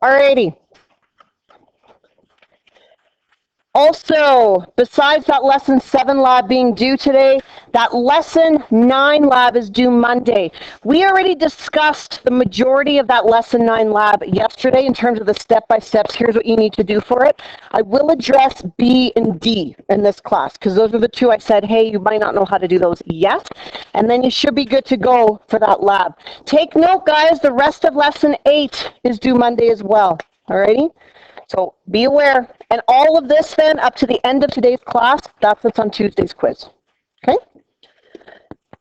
Alrighty. Also, besides that lesson 7 lab being due today, that lesson 9 lab is due Monday. We already discussed the majority of that lesson 9 lab yesterday in terms of the step-by-steps. Here's what you need to do for it. I will address B and D in this class because those are the two I said, hey, you might not know how to do those yet. And then you should be good to go for that lab. Take note, guys, the rest of lesson 8 is due Monday as well. Alrighty? So be aware. And all of this then, up to the end of today's class, that's what's on Tuesday's quiz. Okay?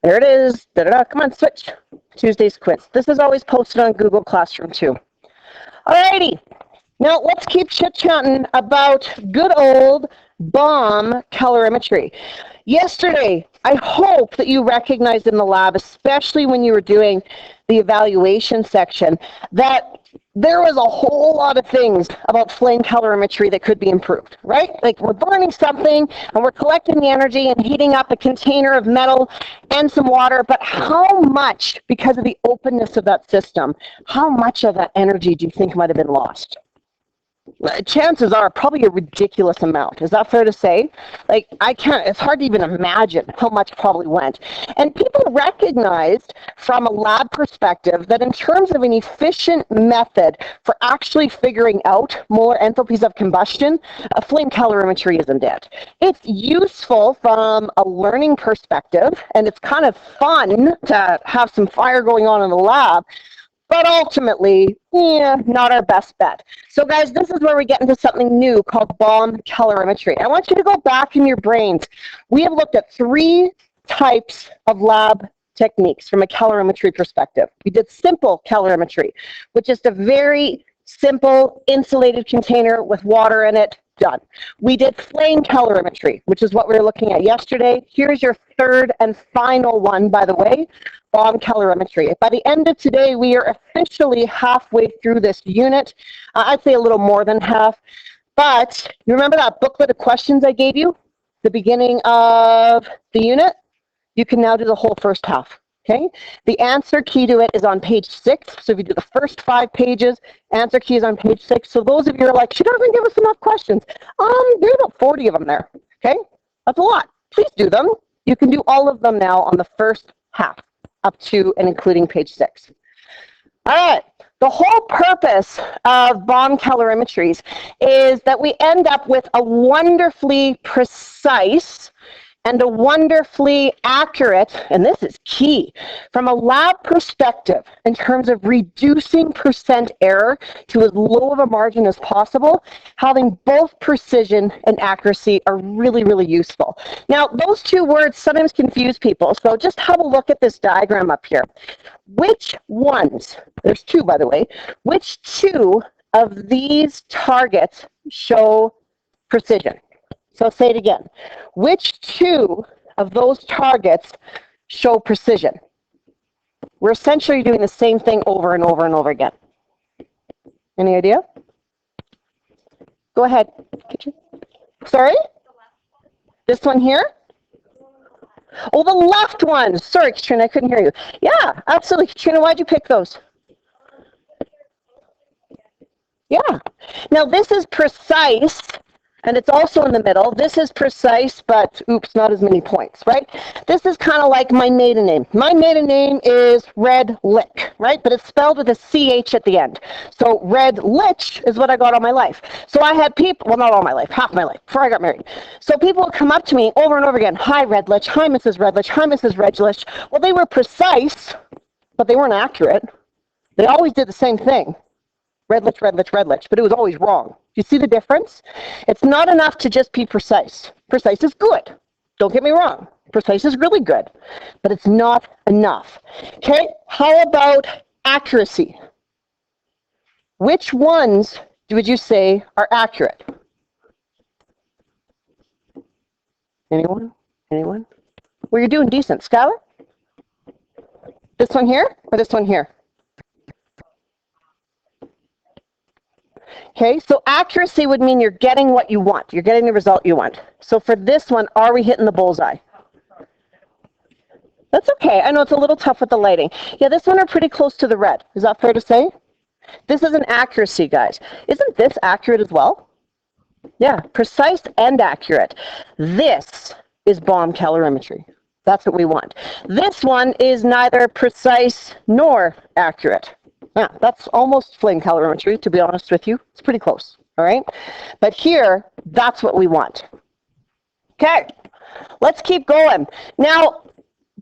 There it is. Da-da-da. Come on, switch. Tuesday's quiz. This is always posted on Google Classroom too. Alrighty. Now let's keep chit-chatting about good old bomb calorimetry. Yesterday, I hope that you recognized in the lab, especially when you were doing the evaluation section, that there was a whole lot of things about flame calorimetry that could be improved, right? Like we're burning something and we're collecting the energy and heating up a container of metal and some water, but how much, because of the openness of that system, how much of that energy do you think might have been lost? Chances are probably a ridiculous amount. Is that fair to say? Like, it's hard to even imagine how much probably went. And people recognized from a lab perspective that in terms of an efficient method for actually figuring out molar enthalpies of combustion, flame calorimetry isn't it. It's useful from a learning perspective, and it's kind of fun to have some fire going on in the lab. But ultimately, not our best bet. So guys, this is where we get into something new called bomb calorimetry. I want you to go back in your brains. We have looked at 3 types of lab techniques from a calorimetry perspective. We did simple calorimetry, which is a very simple insulated container with water in it, done. We did flame calorimetry, which is what we were looking at yesterday. Here's your 3rd and final one, by the way, bomb calorimetry. By the end of today, we are officially halfway through this unit. I'd say a little more than half. But you remember that booklet of questions I gave you, the beginning of the unit? You can now do the whole first half. Okay, the answer key to it is on page 6. So if you do the first 5 pages, answer key is on page 6. So those of you who are like, she doesn't give us enough questions. There's about 40 of them there. Okay, that's a lot. Please do them. You can do all of them now on the first half, up to and including page 6. All right. The whole purpose of bomb calorimetries is that we end up with a wonderfully precise and a wonderfully accurate, and this is key, from a lab perspective in terms of reducing percent error to as low of a margin as possible, having both precision and accuracy are really, really useful. Now, those 2 words sometimes confuse people, so just have a look at this diagram up here. Which ones, there's 2 by the way, which 2 of these targets show precision? So I'll say it again. Which 2 of those targets show precision? We're essentially doing the same thing over and over and over again. Any idea? Go ahead. Sorry? This one here? Oh, the left one. Sorry, Katrina, I couldn't hear you. Yeah, absolutely. Katrina, why'd you pick those? Yeah. Now, this is precise. And it's also in the middle. This is precise, but oops, not as many points, right? This is kind of like my maiden name. My maiden name is Red Lick, right? But it's spelled with a CH at the end. So Red Lich is what I got all my life. So I had people, well, not all my life, half my life, before I got married. So people would come up to me over and over again. Hi, Red Lich. Hi, Mrs. Red Lich. Hi, Mrs. Red Lich. Well, they were precise, but they weren't accurate. They always did the same thing. Red Lich, Red Lich, Red Lich, but it was always wrong. You see the difference? It's not enough to just be precise. Precise is good. Don't get me wrong. Precise is really good, but it's not enough. Okay, how about accuracy? Which ones would you say are accurate? Anyone? Anyone? Well, you're doing decent. Skylar? This one here or this one here? Okay, so accuracy would mean you're getting what you want. You're getting the result you want. So for this one, are we hitting the bullseye? That's okay. I know it's a little tough with the lighting. Yeah, this one are pretty close to the red. Is that fair to say? This is an accuracy, guys. Isn't this accurate as well? Yeah, precise and accurate. This is bomb calorimetry. That's what we want. This one is neither precise nor accurate. Yeah, that's almost flame calorimetry, to be honest with you. It's pretty close, all right? But here, that's what we want. Okay, let's keep going. Now,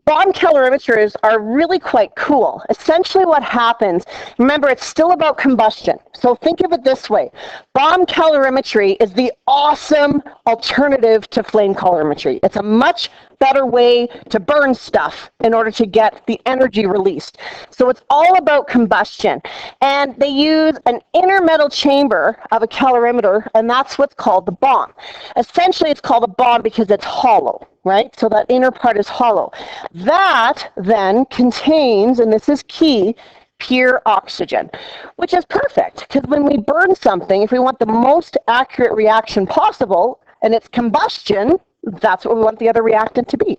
bomb calorimeters are really quite cool. Essentially what happens, remember, it's still about combustion. So think of it this way. Bomb calorimetry is the awesome alternative to flame calorimetry. It's a much better way to burn stuff in order to get the energy released. So it's all about combustion. And they use an inner metal chamber of a calorimeter, and that's what's called the bomb. Essentially, it's called a bomb because it's hollow, right? So that inner part is hollow. That then contains, and this is key, pure oxygen, which is perfect because when we burn something, if we want the most accurate reaction possible, and it's combustion, that's what we want the other reactant to be,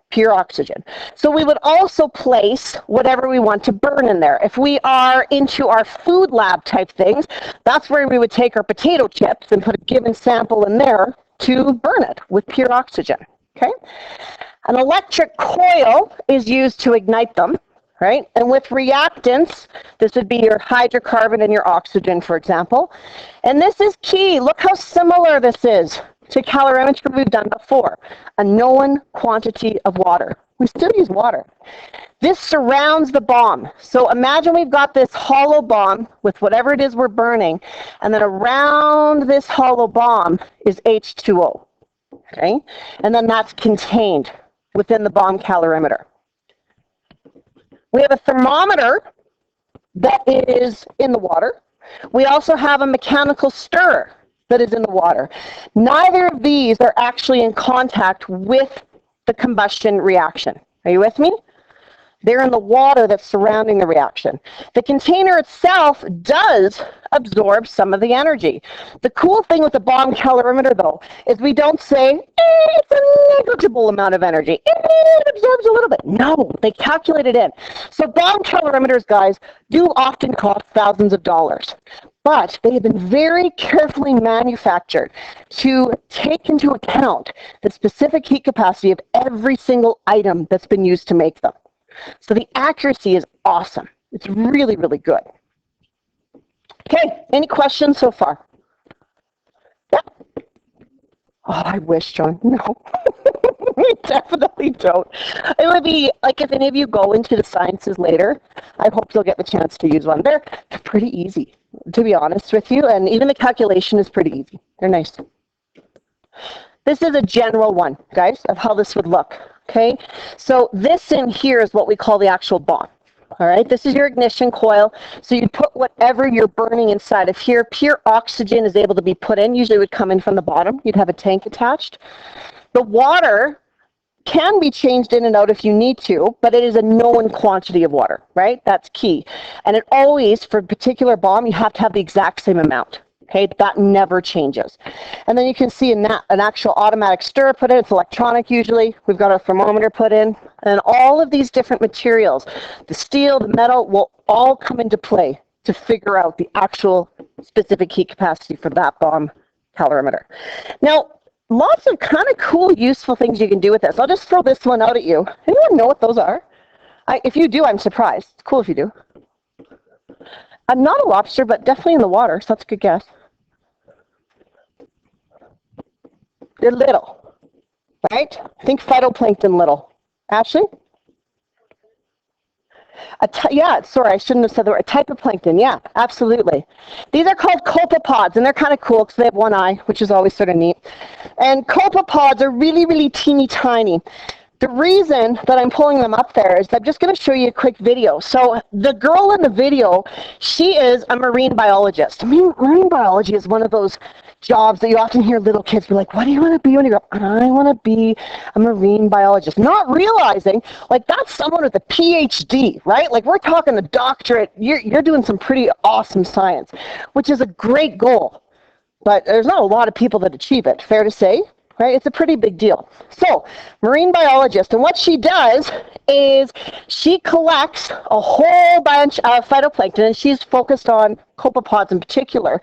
pure oxygen. So we would also place whatever we want to burn in there. If we are into our food lab type things, that's where we would take our potato chips and put a given sample in there to burn it with pure oxygen, okay? An electric coil is used to ignite them, right? And with reactants, this would be your hydrocarbon and your oxygen, for example. And this is key. Look how similar this is to calorimetry we've done before. A known quantity of water. We still use water. This surrounds the bomb. So imagine we've got this hollow bomb with whatever it is we're burning, and then around this hollow bomb is H2O, okay? And then that's contained within the bomb calorimeter. We have a thermometer that is in the water. We also have a mechanical stirrer that is in the water. Neither of these are actually in contact with the combustion reaction. Are you with me? They're in the water that's surrounding the reaction. The container itself does absorb some of the energy. The cool thing with the bomb calorimeter, though, is we don't say, it's a negligible amount of energy. It absorbs a little bit. No, they calculate it in. So bomb calorimeters, guys, do often cost thousands of dollars. But they have been very carefully manufactured to take into account the specific heat capacity of every single item that's been used to make them. So the accuracy is awesome. It's really, really good. Okay, any questions so far? Yeah. Oh, I wish, John. No. We definitely don't. It would be, like, if any of you go into the sciences later, I hope you'll get the chance to use one. They're pretty easy, to be honest with you, and even the calculation is pretty easy. They're nice. This is a general one, guys, of how this would look, okay? So this in here is what we call the actual bomb, all right? This is your ignition coil. So you put whatever you're burning inside of here. Pure oxygen is able to be put in. Usually it would come in from the bottom. You'd have a tank attached. The water can be changed in and out if you need to, but it is a known quantity of water, right? That's key. And it always, for a particular bomb, you have to have the exact same amount. Okay, that never changes. And then you can see an actual automatic stirrer put in. It's electronic usually. We've got our thermometer put in. And all of these different materials, the steel, the metal, will all come into play to figure out the actual specific heat capacity for that bomb calorimeter. Now, lots of kind of cool, useful things you can do with this. I'll just throw this one out at you. Anyone know what those are? If you do, I'm surprised. It's cool if you do. I'm not a lobster, but definitely in the water, so that's a good guess. They're little, right? Think phytoplankton little. Ashley? Yeah, sorry, I shouldn't have said the word. A type of plankton, yeah, absolutely. These are called copepods, and they're kind of cool because they have one eye, which is always sort of neat. And copepods are really, really teeny tiny. The reason that I'm pulling them up there is I'm just going to show you a quick video. So the girl in the video, she is a marine biologist. I mean, marine biology is one of those jobs that you often hear little kids be like, what do you want to be when you grow up? I want to be a marine biologist. Not realizing, like, that's someone with a PhD, right? Like, we're talking a doctorate. You're doing some pretty awesome science, which is a great goal. But there's not a lot of people that achieve it, fair to say. Right? It's a pretty big deal. So, marine biologist, and what she does is she collects a whole bunch of phytoplankton, and she's focused on copepods in particular,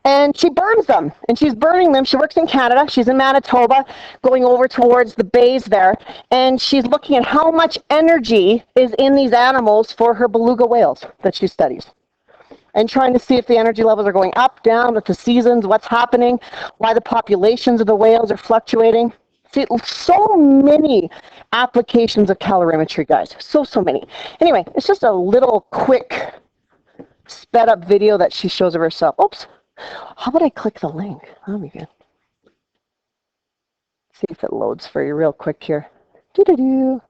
and she burns them, and she's burning them. She works in Canada. She's in Manitoba, going over towards the bays there, and she's looking at how much energy is in these animals for her beluga whales that she studies, and trying to see if the energy levels are going up, down, with the seasons, what's happening, why the populations of the whales are fluctuating. See, so many applications of calorimetry, guys. So many. Anyway, it's just a little quick sped up video that she shows of herself. Oops. How about I click the link? That'll be good. See if it loads for you real quick here. Doo-doo-doo.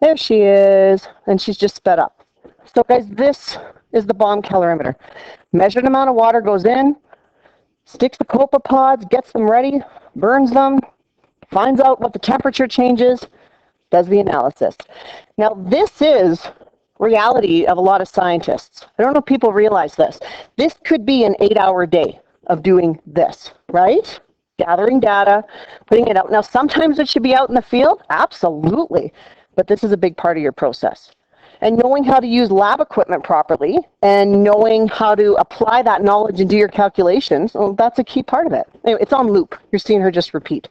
There she is. And she's just sped up. So, guys, this is the bomb calorimeter. Measured amount of water goes in, sticks the copepods, gets them ready, burns them, finds out what the temperature changes, does the analysis. Now, this is reality of a lot of scientists. I don't know if people realize this. This could be an 8-hour day of doing this, right? Gathering data, putting it out. Now, sometimes it should be out in the field. Absolutely. But this is a big part of your process. And knowing how to use lab equipment properly and knowing how to apply that knowledge and do your calculations, well, that's a key part of it. Anyway, it's on loop. You're seeing her just repeat.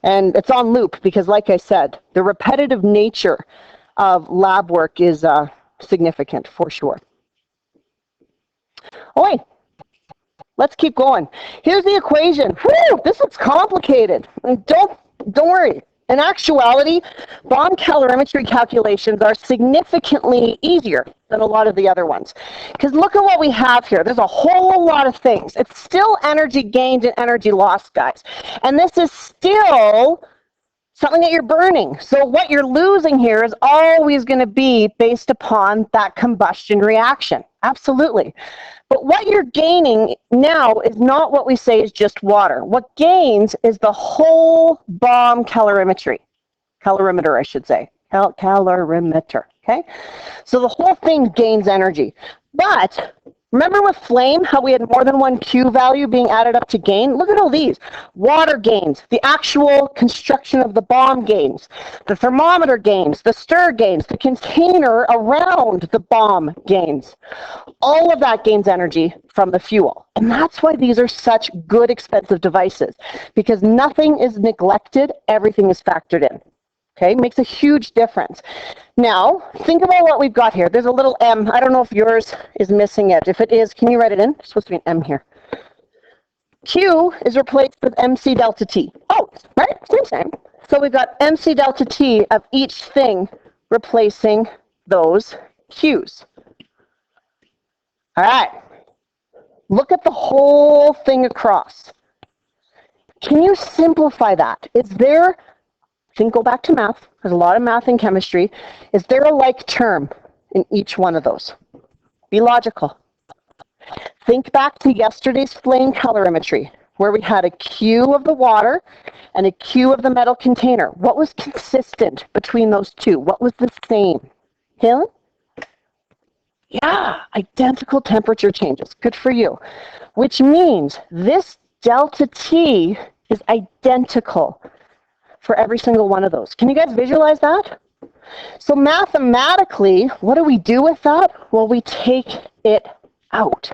And it's on loop because, like I said, the repetitive nature of lab work is significant for sure. Okay, let's keep going. Here's the equation. Whew, this looks complicated. Don't worry. In actuality, bomb calorimetry calculations are significantly easier than a lot of the other ones. Because look at what we have here. There's a whole lot of things. It's still energy gained and energy lost, guys. And this is still something that you're burning. So what you're losing here is always going to be based upon that combustion reaction. Absolutely. But what you're gaining now is not what we say is just water. What gains is the whole bomb calorimetry. Calorimeter, I should say. Calorimeter, okay? So the whole thing gains energy. But remember with flame, how we had more than one Q value being added up to gain? Look at all these. Water gains, the actual construction of the bomb gains, the thermometer gains, the stir gains, the container around the bomb gains. All of that gains energy from the fuel. And that's why these are such good, expensive devices, because nothing is neglected, everything is factored in. Okay, makes a huge difference. Now, think about what we've got here. There's a little M. I don't know if yours is missing it. If it is, can you write it in? There's supposed to be an M here. Q is replaced with MC delta T. Oh, right? Same. So we've got MC delta T of each thing replacing those Qs. All right. Look at the whole thing across. Can you simplify that? Is there... go back to math. There's a lot of math and chemistry. Is there a like term in each one of those? Be logical. Think back to yesterday's flame calorimetry, where we had a Q of the water and a Q of the metal container. What was consistent between those two? What was the same? Helen? Yeah, identical temperature changes. Good for you. Which means this delta T is identical for every single one of those. Can you guys visualize that? So mathematically, what do we do with that? Well, we take it out.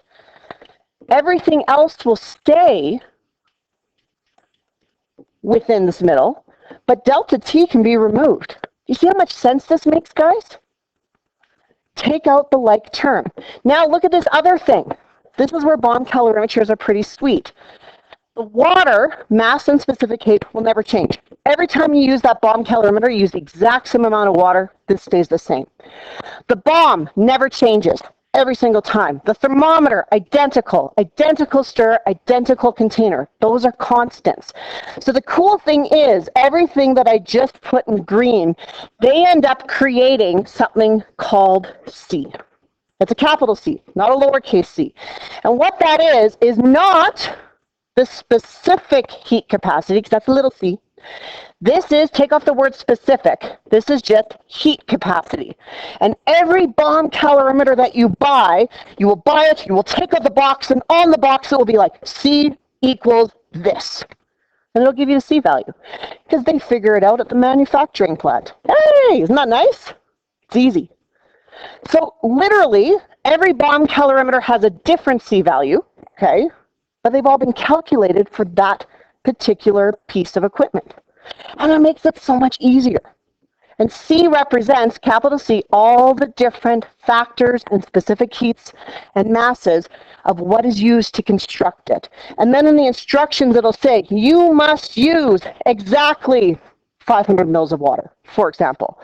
Everything else will stay within this middle, but delta T can be removed. You see how much sense this makes, guys? Take out the like term. Now look at this other thing. This is where bomb calorimeters are pretty sweet. The water, mass and specific heat, will never change. Every time you use that bomb calorimeter, you use the exact same amount of water. This stays the same. The bomb never changes every single time. The thermometer, identical stir, identical container. Those are constants. So the cool thing is, everything that I just put in green, they end up creating something called C. It's a capital C, not a lowercase c. And what that is not the specific heat capacity, because that's a little c. This is, take off the word specific, this is just heat capacity. And every bomb calorimeter that you will buy it, you will take out the box, and on the box it will be like C equals this. and it'll give you the C value because they figure it out at the manufacturing plant. Hey, isn't that nice? It's easy. So literally, every bomb calorimeter has a different C value, okay? But they've all been calculated for that particular piece of equipment. And it makes it so much easier. And C represents, capital C, all the different factors and specific heats and masses of what is used to construct it. And then in the instructions, it'll say, you must use exactly 500 mils of water, for example.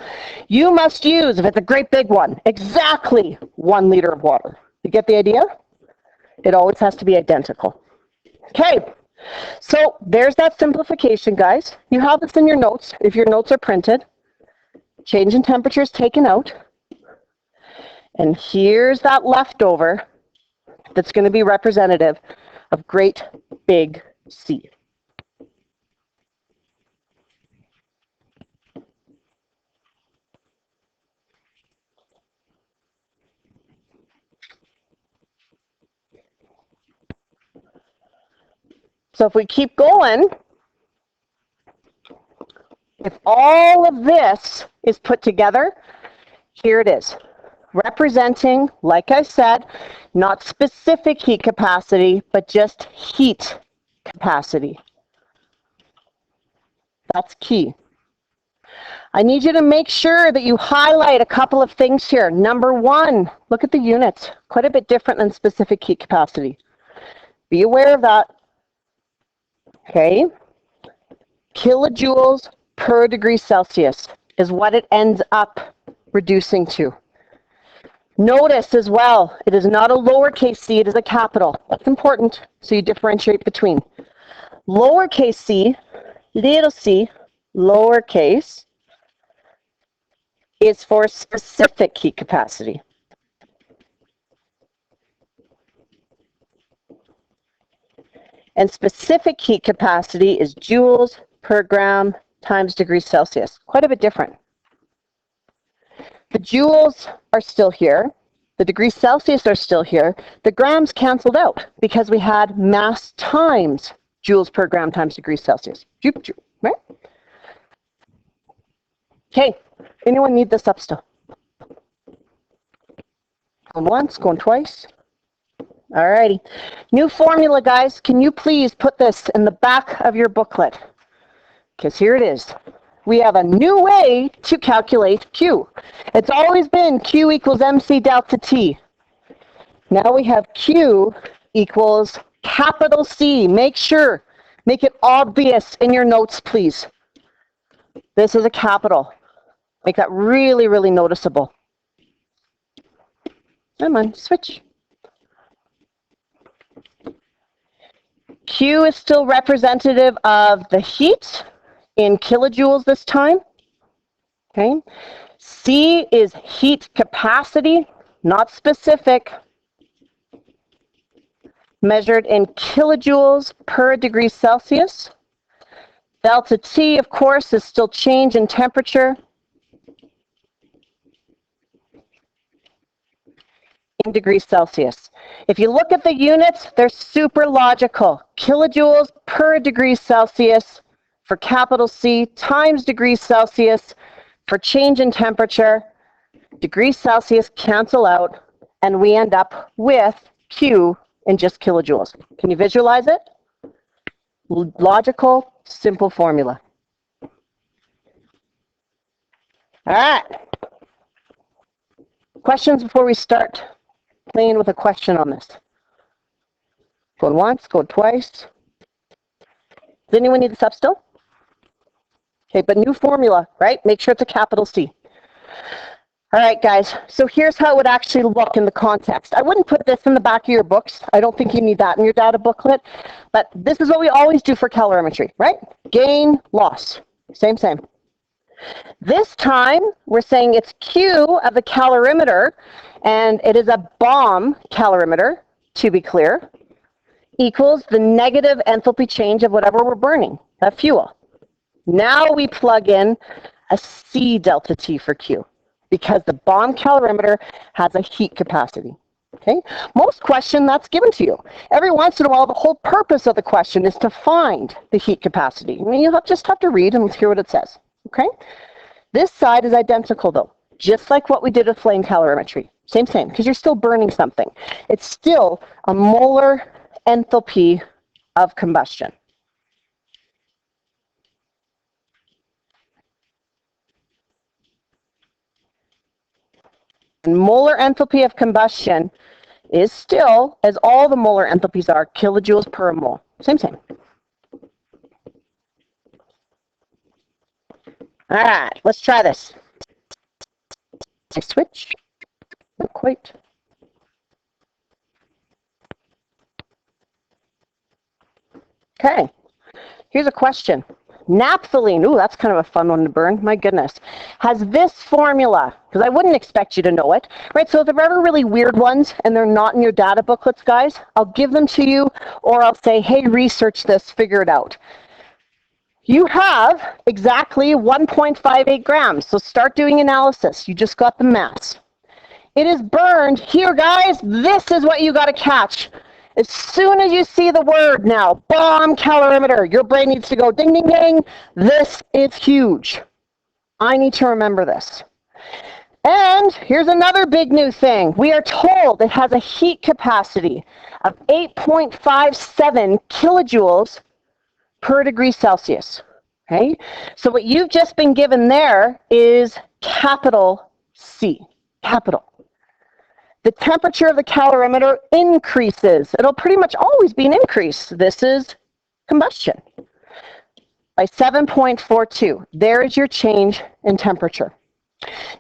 You must use, if it's a great big one, exactly 1 liter of water. You get the idea? It always has to be identical. Okay, so there's that simplification, guys. You have this in your notes, if your notes are printed. Change in temperature is taken out. And here's that leftover that's going to be representative of great big C. So if we keep going, if all of this is put together, here it is, representing, like I said, not specific heat capacity, but just heat capacity. That's key. I need you to make sure that you highlight a couple of things here. Number one, look at the units. Quite a bit different than specific heat capacity. Be aware of that. Okay. Kilojoules per degree Celsius is what it ends up reducing to. Notice as well, it is not a lowercase c, it is a capital. That's important, so you differentiate between. Lowercase c, little c, lowercase, is for specific heat capacity. And specific heat capacity is joules per gram times degrees Celsius. Quite a bit different. The joules are still here. The degrees Celsius are still here. The grams canceled out because we had mass times joules per gram times degrees Celsius. Right? Okay, anyone need this up still? Going once, going twice. All righty. New formula, guys. Can you please put this in the back of your booklet? Because here it is. We have a new way to calculate Q. It's always been Q equals MC delta T. Now we have Q equals capital C. Make it obvious in your notes, please. This is a capital. Make that really, really noticeable. Come on, switch. Q is still representative of the heat in kilojoules this time. Okay. C is heat capacity, not specific, measured in kilojoules per degree Celsius. Delta T, of course, is still change in temperature in degrees Celsius. If you look at the units, they're super logical. Kilojoules per degree Celsius for capital C times degrees Celsius for change in temperature. Degrees Celsius cancel out, and we end up with Q in just kilojoules. Can you visualize it? Logical, simple formula. All right. Questions before we start playing with a question on this? Going once, going twice. Does anyone need this up still? Okay, but new formula, right? Make sure it's a capital C. All right, guys, so here's how it would actually look in the context. I wouldn't put this in the back of your books. I don't think you need that in your data booklet, but this is what we always do for calorimetry, right? Gain, loss, same. This time, we're saying it's Q of the calorimeter, and it is a bomb calorimeter, to be clear, equals the negative enthalpy change of whatever we're burning, that fuel. Now we plug in a C delta T for Q, because the bomb calorimeter has a heat capacity. Okay, most question that's given to you. Every once in a while, the whole purpose of the question is to find the heat capacity. I mean, just have to read and let's hear what it says. Okay, this side is identical though, just like what we did with flame calorimetry. Same, because you're still burning something. It's still a molar enthalpy of combustion. And molar enthalpy of combustion is still, as all the molar enthalpies are, kilojoules per mole. Same. All right, let's try this. I switch. Not quite. Okay, here's a question. Naphthalene, ooh, that's kind of a fun one to burn, my goodness, has this formula, because I wouldn't expect you to know it, right? So if there are ever really weird ones and they're not in your data booklets, guys, I'll give them to you, or I'll say, hey, research this, figure it out. You have exactly 1.58 grams, so start doing analysis. You just got the mass. It is burned, here guys, this is what you got to catch. As soon as you see the word now, bomb calorimeter, your brain needs to go ding, ding, ding. This is huge. I need to remember this. And here's another big new thing. We are told it has a heat capacity of 8.57 kilojoules per degree Celsius. Okay? So what you've just been given there is capital C, capital. The temperature of the calorimeter increases. It'll pretty much always be an increase. This is combustion by 7.42. There is your change in temperature.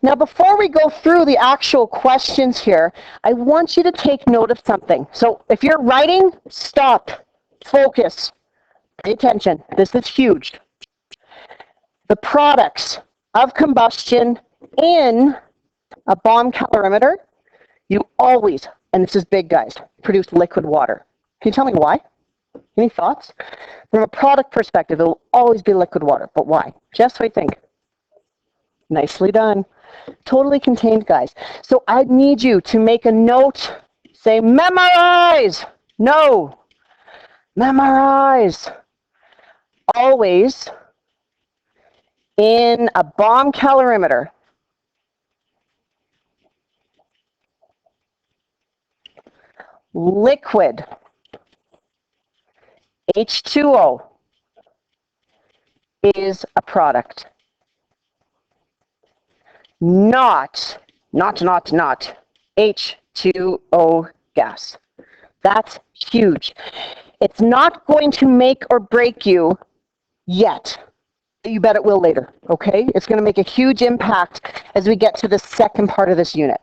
Now, before we go through the actual questions here, I want you to take note of something. So if you're writing, stop, focus, pay attention. This is huge. The products of combustion in a bomb calorimeter, you always, and this is big, guys, produce liquid water. Can you tell me why? Any thoughts? From a product perspective, it will always be liquid water, but why? Just what you think. Nicely done. Totally contained, guys. So I need you to make a note. Say, memorize. No. Memorize. Always in a bomb calorimeter, liquid H2O is a product. Not H2O gas. That's huge. It's not going to make or break you yet. You bet it will later, okay? It's going to make a huge impact as we get to the second part of this unit.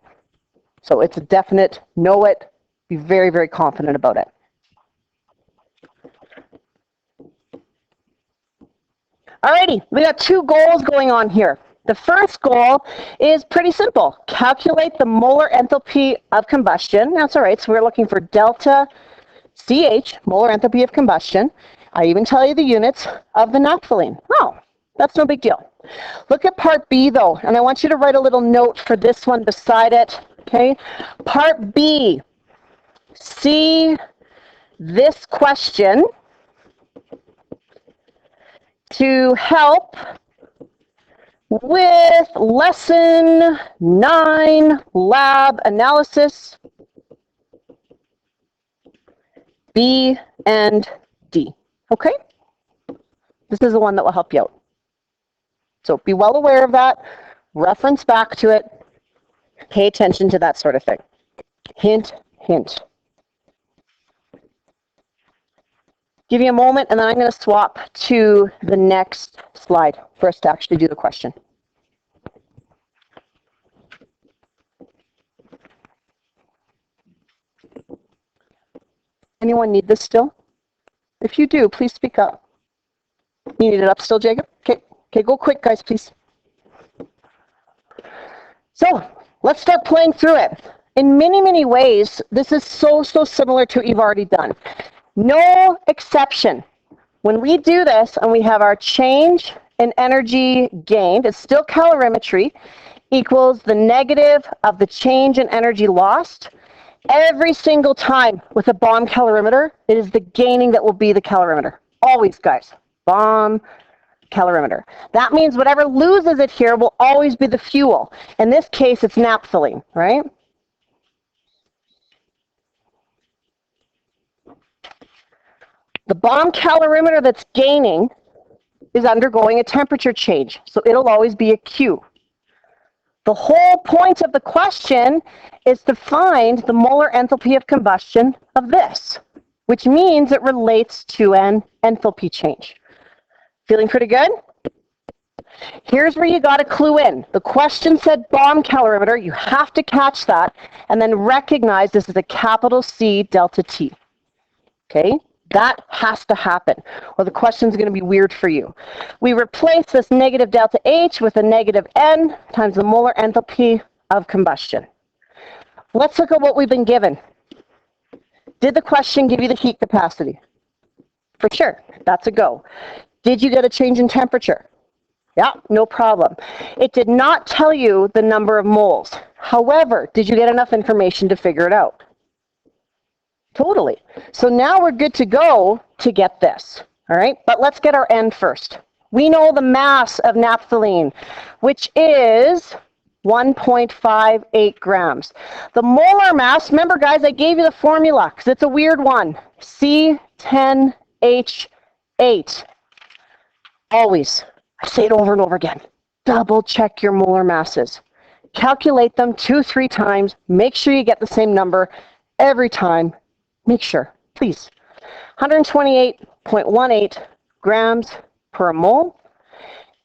So it's a definite, know it, be very, very confident about it. Alrighty, we got two goals going on here. The first goal is pretty simple. Calculate the molar enthalpy of combustion. That's all right, so we're looking for delta CH, molar enthalpy of combustion. I even tell you the units of the naphthalene. Oh, that's no big deal. Look at part B though, and I want you to write a little note for this one beside it, okay? Part B. See this question to help with lesson 9 lab analysis, B and D. Okay? This is the one that will help you out. So be well aware of that. Reference back to it. Pay attention to that sort of thing. Hint, hint. Give you a moment, and then I'm going to swap to the next slide for us to actually do the question. Anyone need this still? If you do, please speak up. You need it up still, Jacob? Okay, go quick, guys, please. So let's start playing through it. In many, many ways, this is so similar to what you've already done. No exception. When we do this and we have our change in energy gained, it's still calorimetry, equals the negative of the change in energy lost Every single time with a bomb calorimeter, it is the gaining that will be the calorimeter. Always, guys. Bomb calorimeter. That means whatever loses it here will always be the fuel. In this case, it's naphthalene, right? The bomb calorimeter that's gaining is undergoing a temperature change, so it'll always be a Q. The whole point of the question is to find the molar enthalpy of combustion of this, which means it relates to an enthalpy change. Feeling pretty good? Here's where you got to clue in. The question said bomb calorimeter. You have to catch that and then recognize this is a capital C delta T. Okay? That has to happen, or the question's going to be weird for you. We replace this negative delta H with a negative N times the molar enthalpy of combustion. Let's look at what we've been given. Did the question give you the heat capacity? For sure, that's a go. Did you get a change in temperature? Yeah, no problem. It did not tell you the number of moles. However, did you get enough information to figure it out? Totally. So now we're good to go to get this, all right? But let's get our N first. We know the mass of naphthalene, which is 1.58 grams. The molar mass, remember guys, I gave you the formula because it's a weird one. C10H8. Always, I say it over and over again, double check your molar masses. Calculate them 2-3 times. Make sure you get the same number every time. Make sure, please. 128.18 grams per mole.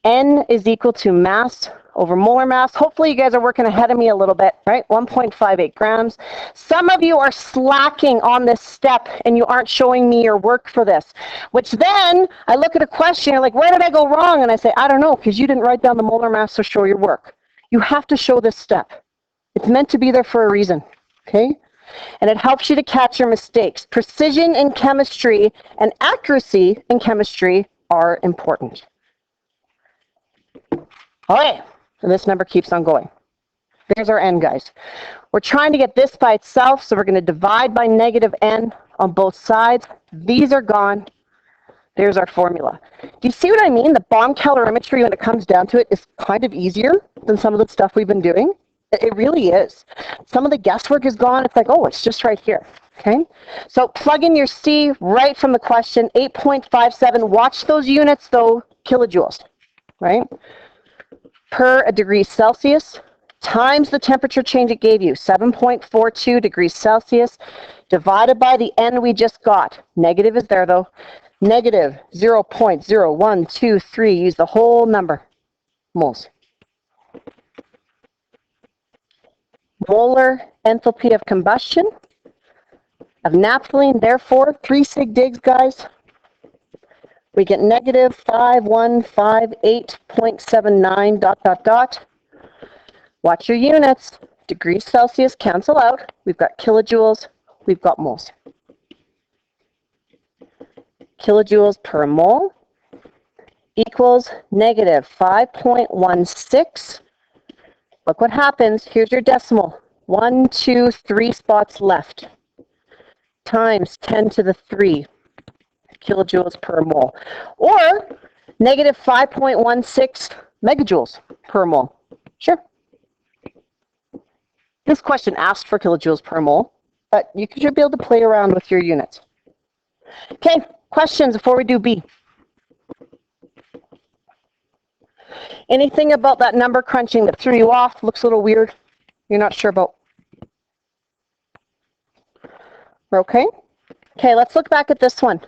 N is equal to mass over molar mass. Hopefully you guys are working ahead of me a little bit, right? 1.58 grams. Some of you are slacking on this step and you aren't showing me your work for this, which then I look at a question, you're like, where did I go wrong? And I say, I don't know, because you didn't write down the molar mass or show your work. You have to show this step. It's meant to be there for a reason, okay? And it helps you to catch your mistakes. Precision in chemistry and accuracy in chemistry are important. All right, and this number keeps on going. There's our N, guys. We're trying to get this by itself, so we're going to divide by negative N on both sides. These are gone. There's our formula. Do you see what I mean? The bomb calorimetry, when it comes down to it, is kind of easier than some of the stuff we've been doing. It really is. Some of the guesswork is gone. It's like, oh, it's just right here. Okay? So plug in your C right from the question, 8.57. Watch those units, though, kilojoules, right? Per a degree Celsius times the temperature change it gave you, 7.42 degrees Celsius, divided by the N we just got. Negative is there, though. Negative 0.0123. Use the whole number. Moles. Molar enthalpy of combustion of naphthalene, therefore, 3 sig digs, guys. We get negative 5158.79 ... Watch your units. Degrees Celsius cancel out. We've got kilojoules. We've got moles. Kilojoules per mole equals negative 5.16. Look what happens. Here's your decimal. 1, 2, 3 spots left. Times 10 to the 3 kilojoules per mole. Or negative 5.16 megajoules per mole. Sure. This question asked for kilojoules per mole, but you should be able to play around with your units. Okay, questions before we do B? Anything about that number crunching that threw you off? Looks a little weird. You're not sure about? We're okay? Okay, let's look back at this one.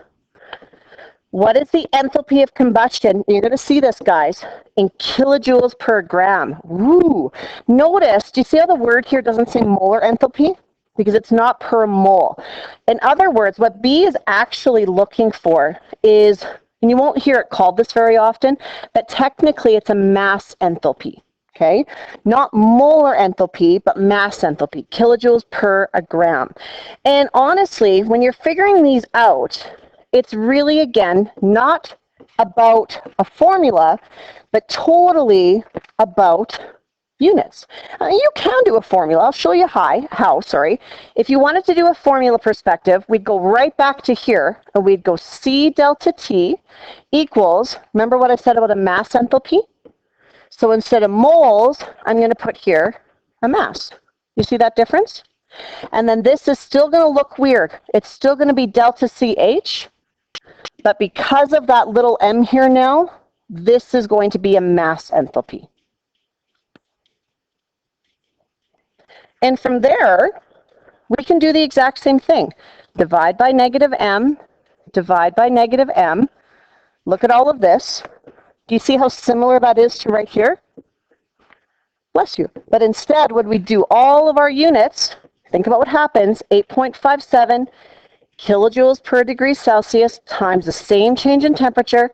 What is the enthalpy of combustion? You're going to see this, guys, in kilojoules per gram. Ooh. Notice, do you see how the word here doesn't say molar enthalpy? Because it's not per mole. In other words, what B is actually looking for is, and you won't hear it called this very often, but technically it's a mass enthalpy, okay? Not molar enthalpy, but mass enthalpy, kilojoules per a gram. And honestly, when you're figuring these out, it's really, again, not about a formula, but totally about units. You can do a formula. I'll show you how. If you wanted to do a formula perspective, we'd go right back to here, and we'd go C delta T equals, remember what I said about a mass enthalpy? So instead of moles, I'm going to put here a mass. You see that difference? And then this is still going to look weird. It's still going to be delta CH, but because of that little m here now, this is going to be a mass enthalpy. And from there, we can do the exact same thing. Divide by negative m, divide by negative m. Look at all of this. Do you see how similar that is to right here? Bless you. But instead, when we do all of our units, think about what happens, 8.57 kilojoules per degree Celsius times the same change in temperature,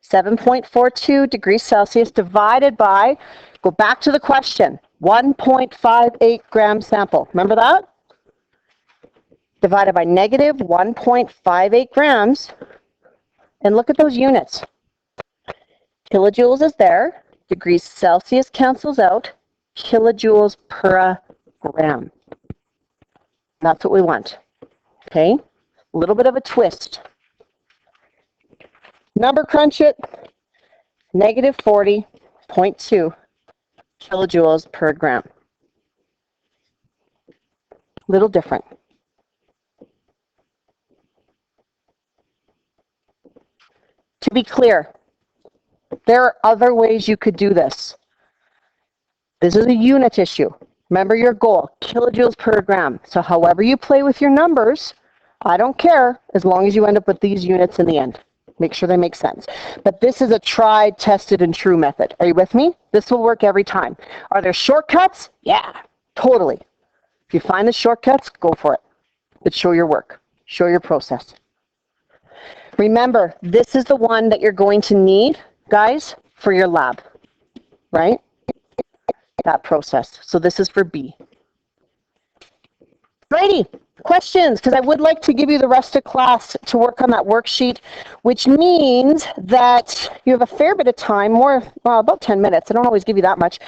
7.42 degrees Celsius divided by, go back to the question, 1.58 gram sample. Remember that? Divided by negative 1.58 grams. And look at those units. Kilojoules is there. Degrees Celsius cancels out. Kilojoules per gram. That's what we want. Okay? A little bit of a twist. Number crunch it. Negative 40.2 kilojoules per gram. Little different. To be clear, there are other ways you could do this. This is a unit issue. Remember your goal, kilojoules per gram. So however you play with your numbers, I don't care as long as you end up with these units in the end. Make sure they make sense. But this is a tried, tested, and true method. Are you with me? This will work every time. Are there shortcuts? Yeah, totally. If you find the shortcuts, go for it. But show your work. Show your process. Remember, this is the one that you're going to need, guys, for your lab, right? That process. So this is for B. Righty, questions, because I would like to give you the rest of class to work on that worksheet, which means that you have a fair bit of time, about 10 minutes. I don't always give you that much.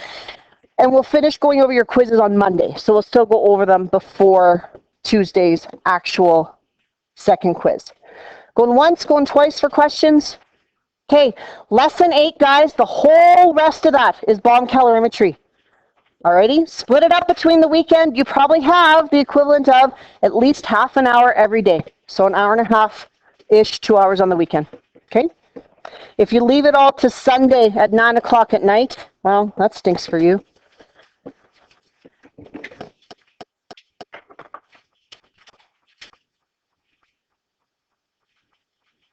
And we'll finish going over your quizzes on Monday. So we'll still go over them before Tuesday's actual second quiz. Going once, going twice for questions. Okay, lesson 8, guys, the whole rest of that is bomb calorimetry. Alrighty, split it up between the weekend. You probably have the equivalent of at least half an hour every day. So an hour and a half-ish, 2 hours on the weekend. Okay? If you leave it all to Sunday at 9 o'clock at night, well, that stinks for you.